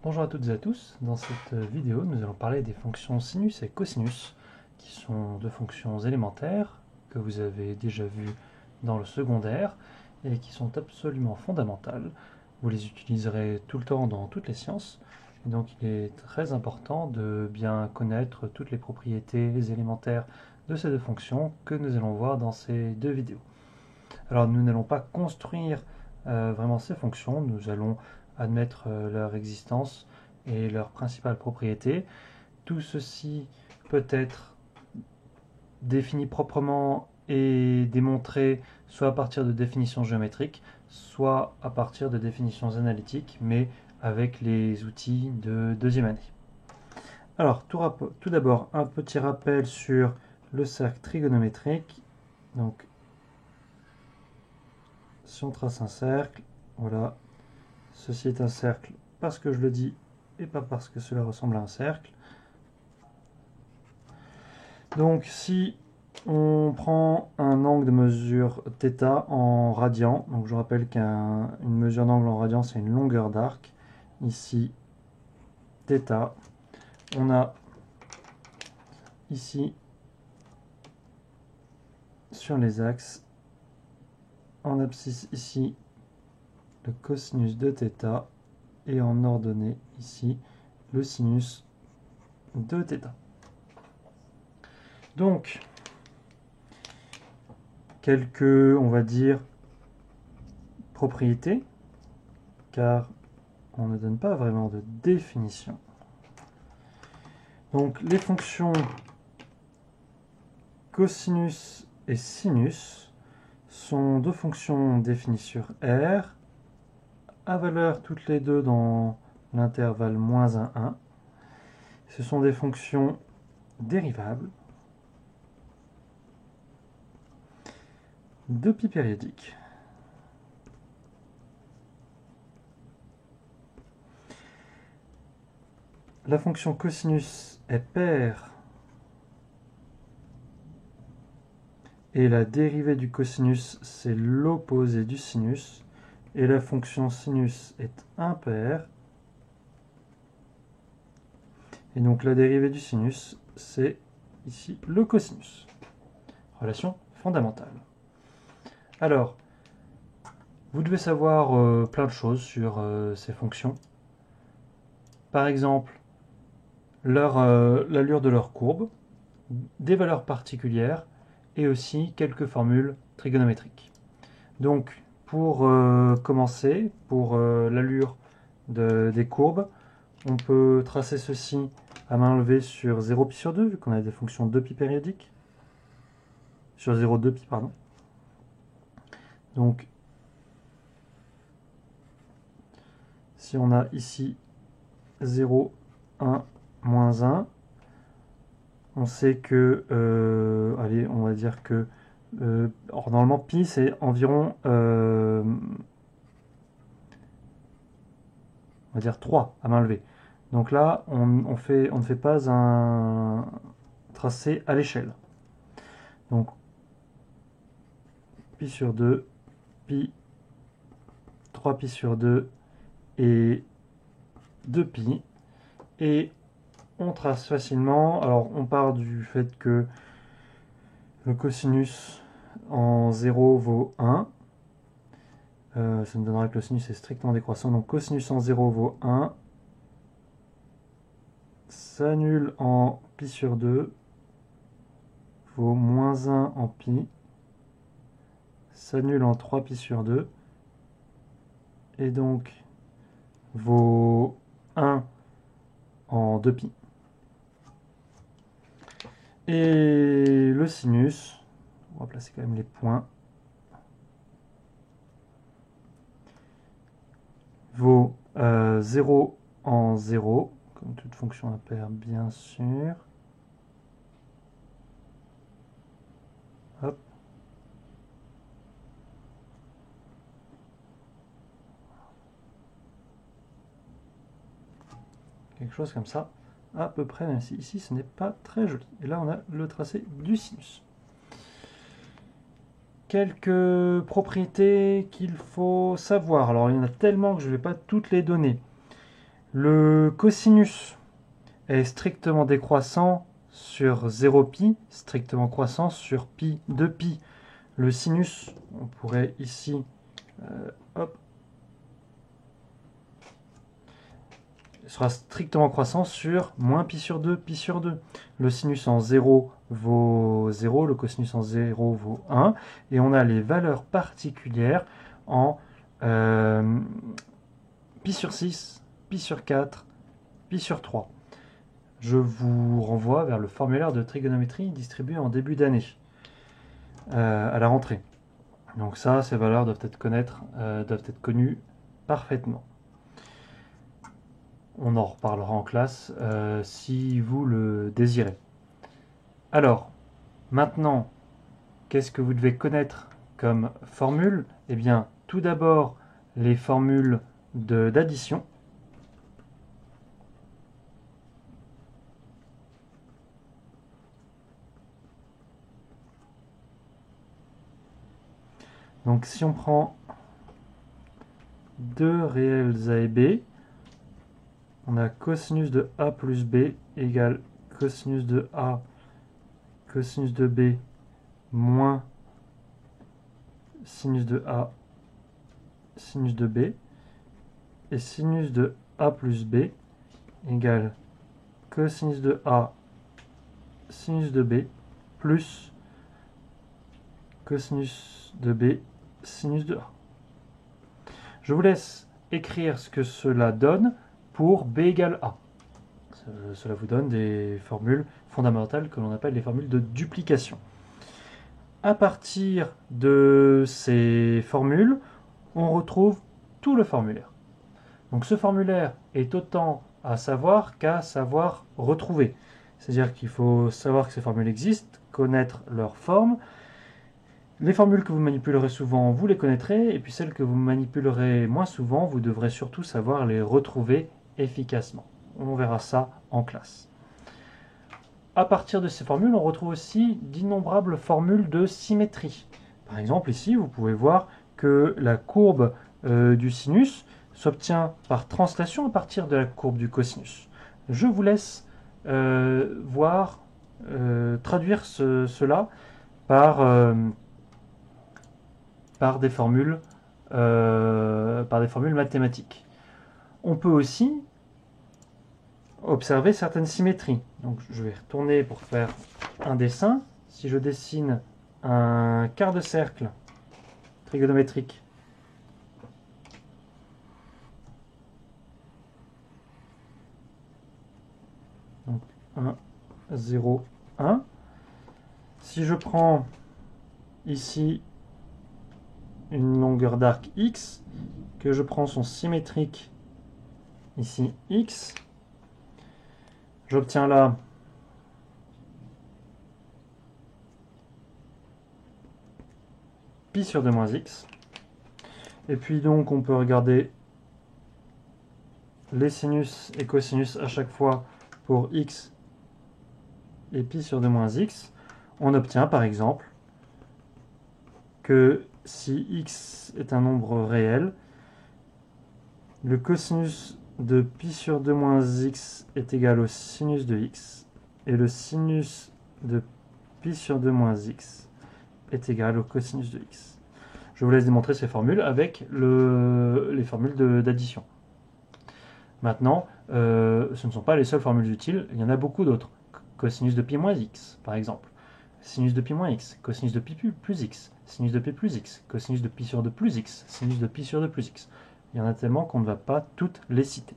Bonjour à toutes et à tous, dans cette vidéo nous allons parler des fonctions sinus et cosinus qui sont deux fonctions élémentaires que vous avez déjà vues dans le secondaire et qui sont absolument fondamentales. Vous les utiliserez tout le temps dans toutes les sciences et donc il est très important de bien connaître toutes les propriétés élémentaires de ces deux fonctions que nous allons voir dans ces deux vidéos. Alors nous n'allons pas construire vraiment ces fonctions, nous allons admettre leur existence et leurs principales propriétés. Tout ceci peut être défini proprement et démontré soit à partir de définitions géométriques, soit à partir de définitions analytiques, mais avec les outils de deuxième année. Alors, tout d'abord, un petit rappel sur le cercle trigonométrique. Donc, si on trace un cercle, voilà, ceci est un cercle parce que je le dis et pas parce que cela ressemble à un cercle. Donc si on prend un angle de mesure θ en radians, donc je rappelle qu'une mesure d'angle en radians c'est une longueur d'arc, ici θ, on a ici sur les axes, en abscisse ici le cosinus de θ et en ordonnée ici le sinus de θ. Donc, quelques, on va dire, propriétés, car on ne donne pas vraiment de définition. Donc, les fonctions cosinus et sinus sont deux fonctions définies sur R, à valeur toutes les deux dans l'intervalle -1, 1. Ce sont des fonctions dérivables de pi périodique. La fonction cosinus est paire et la dérivée du cosinus c'est l'opposé du sinus et la fonction sinus est impaire et donc la dérivée du sinus c'est ici le cosinus. Relation fondamentale. Alors, vous devez savoir plein de choses sur ces fonctions. Par exemple, l'allure de leur courbe, des valeurs particulières et aussi quelques formules trigonométriques. Donc, pour commencer, pour l'allure des courbes, on peut tracer ceci à main levée sur 0 pi sur 2, vu qu'on a des fonctions 2 pi périodiques. Sur 0,2 pi, pardon. Donc, si on a ici 0, 1, moins 1, on sait que, allez, on va dire que, alors normalement pi c'est environ, on va dire 3 à main levée. Donc là, on ne fait pas un tracé à l'échelle. Donc, pi sur 2, pi, 3 pi sur 2 et 2 pi. Et on trace facilement. Alors, on part du fait que le cosinus en 0 vaut 1. Ça me donnera que le sinus est strictement décroissant. Donc, cosinus en 0 vaut 1. S'annule en pi sur 2 vaut moins 1 en pi. S'annule en 3 pi sur 2. Et donc, vaut 1 en 2 pi. Et le sinus, on va placer quand même les points, vaut 0 en 0, comme toute fonction impaire bien sûr. Hop. Quelque chose comme ça, à peu près, même si ici ce n'est pas très joli. Et là on a le tracé du sinus. Quelques propriétés qu'il faut savoir. Alors il y en a tellement que je ne vais pas toutes les donner. Le cosinus est strictement décroissant sur 0π, strictement croissant sur pi de pi. Le sinus, on pourrait ici, hop, sera strictement croissant sur moins pi sur 2, pi sur 2. Le sinus en 0 vaut 0, le cosinus en 0 vaut 1, et on a les valeurs particulières en pi sur 6, pi sur 4, pi sur 3. Je vous renvoie vers le formulaire de trigonométrie distribué en début d'année, à la rentrée. Donc ça, ces valeurs doivent être connues parfaitement. On en reparlera en classe si vous le désirez. Alors, maintenant, qu'est-ce que vous devez connaître comme formule? Eh bien, tout d'abord, les formules d'addition. Donc, si on prend deux réels a et b, on a cosinus de a plus b égale cosinus de a, cosinus de b moins sinus de a, sinus de b, et sinus de a plus b égale cosinus de a, sinus de b, plus cosinus de b, sinus de a. Je vous laisse écrire ce que cela donne pour b égale a. Cela vous donne des formules fondamentales que l'on appelle les formules de duplication. À partir de ces formules, on retrouve tout le formulaire. Donc ce formulaire est autant à savoir qu'à savoir retrouver. C'est-à-dire qu'il faut savoir que ces formules existent, connaître leur forme. Les formules que vous manipulerez souvent, vous les connaîtrez, et puis celles que vous manipulerez moins souvent, vous devrez surtout savoir les retrouver efficacement. On verra ça en classe. À partir de ces formules, on retrouve aussi d'innombrables formules de symétrie. Par exemple, ici, vous pouvez voir que la courbe du sinus s'obtient par translation à partir de la courbe du cosinus. Je vous laisse traduire cela par des formules mathématiques. On peut aussi observer certaines symétries. Donc je vais retourner pour faire un dessin. Si je dessine un quart de cercle trigonométrique, donc 1, 0, 1. Si je prends ici une longueur d'arc x, que je prends son symétrique ici x, j'obtiens là pi sur 2 moins x. Et puis donc on peut regarder les sinus et cosinus à chaque fois pour x et pi sur 2 moins x. On obtient par exemple que si x est un nombre réel, le cosinus de pi sur 2 moins x est égal au sinus de x, et le sinus de pi sur 2 moins x est égal au cosinus de x. Je vous laisse démontrer ces formules avec les formules d'addition. Maintenant, ce ne sont pas les seules formules utiles, il y en a beaucoup d'autres. Cosinus de pi moins x, par exemple. Sinus de pi moins x, cosinus de pi plus x, sinus de pi plus x, cosinus de pi sur 2 plus x, sinus de pi sur 2 plus x. Il y en a tellement qu'on ne va pas toutes les citer.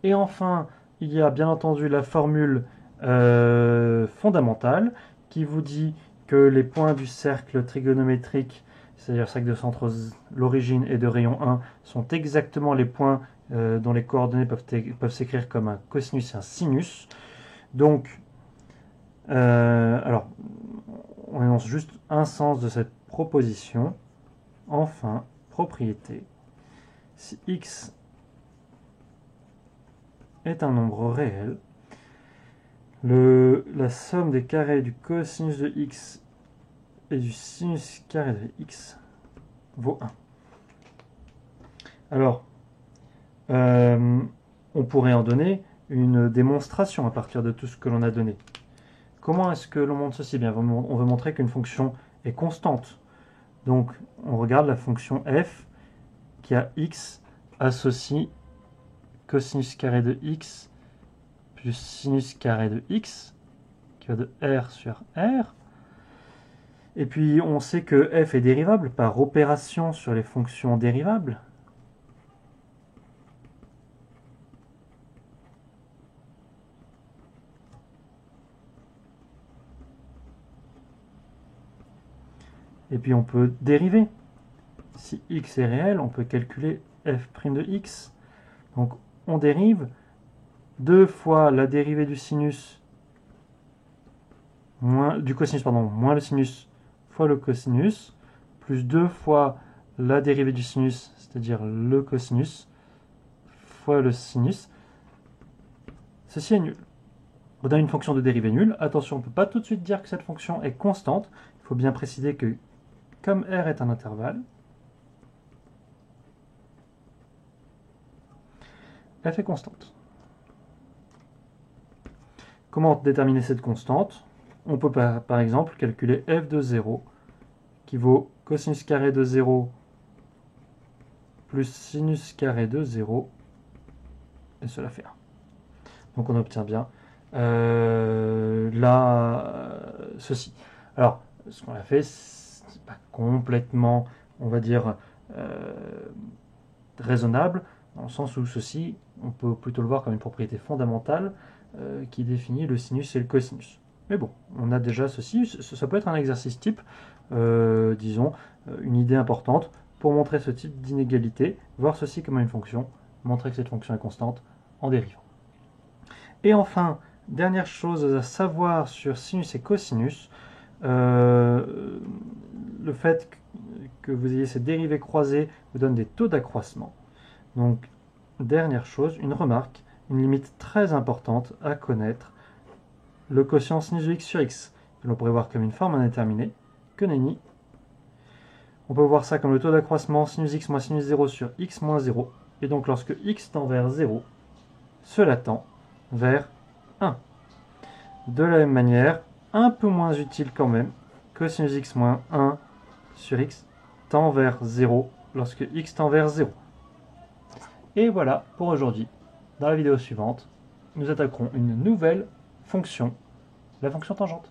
Et enfin, il y a bien entendu la formule fondamentale qui vous dit que les points du cercle trigonométrique, c'est-à-dire cercle de centre l'origine et de rayon 1, sont exactement les points dont les coordonnées peuvent s'écrire comme un cosinus et un sinus. Donc, alors, on énonce juste un sens de cette proposition. Enfin, propriété. Si x est un nombre réel, la somme des carrés du cosinus de x et du sinus carré de x vaut 1. Alors, on pourrait en donner une démonstration à partir de tout ce que l'on a donné. Comment est-ce que l'on montre ceci? Bien, on veut montrer qu'une fonction est constante. Donc, on regarde la fonction f qui a x associe cosinus carré de x plus sinus carré de x, qui va de r sur r. Et puis, on sait que f est dérivable par opération sur les fonctions dérivables. Et puis on peut dériver. Si x est réel, on peut calculer f' de x. Donc on dérive 2 fois la dérivée du sinus, du cosinus, moins le sinus fois le cosinus, plus 2 fois la dérivée du sinus, c'est-à-dire le cosinus, fois le sinus. Ceci est nul. On a une fonction de dérivée nulle. Attention, on ne peut pas tout de suite dire que cette fonction est constante. Il faut bien préciser que comme r est un intervalle, f est constante. Comment déterminer cette constante? On peut par exemple calculer f de 0 qui vaut cosinus carré de 0 plus sinus carré de 0, et cela fait 1. Donc on obtient bien ceci. Alors, ce qu'on a fait, c'est pas complètement, on va dire, raisonnable, dans le sens où ceci, on peut plutôt le voir comme une propriété fondamentale qui définit le sinus et le cosinus. Mais bon, on a déjà ceci, ça peut être un exercice type, disons, une idée importante pour montrer ce type d'inégalité, voir ceci comme une fonction, montrer que cette fonction est constante en dérivant. Et enfin, dernière chose à savoir sur sinus et cosinus, le fait que vous ayez ces dérivées croisées vous donne des taux d'accroissement. Donc, dernière chose, une remarque, une limite très importante à connaître, le quotient sinus de x sur x, que l'on pourrait voir comme une forme indéterminée, que nenni. On peut voir ça comme le taux d'accroissement sinus x moins sinus 0 sur x moins 0, et donc lorsque x tend vers 0, cela tend vers 1. De la même manière, un peu moins utile quand même, cosinus x moins 1 sur x tend vers 0 lorsque x tend vers 0. Et voilà pour aujourd'hui. Dans la vidéo suivante, nous attaquerons une nouvelle fonction, la fonction tangente.